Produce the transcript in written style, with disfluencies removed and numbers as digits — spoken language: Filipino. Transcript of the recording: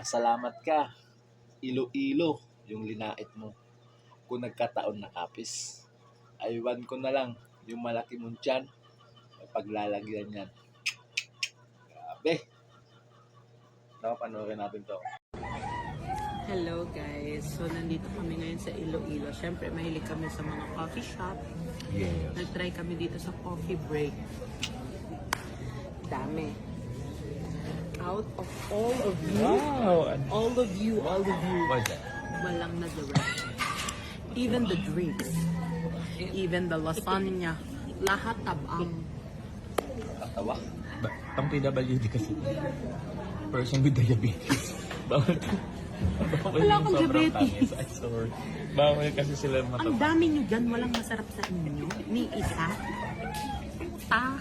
Pasalamat ka. Ilo-ilo yung linait mo. Kung nagkataon na kapis. Aywan ko na lang yung malaki mong tiyan. Paglalagyan yan. Grabe. Panoorin natin to. Hello guys, so nandito kami ngayon sa Iloilo. Siyempre mahilig kami sa mga coffee shop. Yes. Nag-try kami dito sa coffee break. Dami. Out of all of you, Wow. all of you, What's that? walang nag-rest. Even the drinks, even the lasagna, lahat tabang. Katawa? Ang PWD kasi, person with diabetes. Bawal Wala akong sobrang diabetes. tamis. I'm sorry. Bawal kasi sila Ang matapang. dami nyo dyan, walang masarap sa inyo. Ni isa. Ta.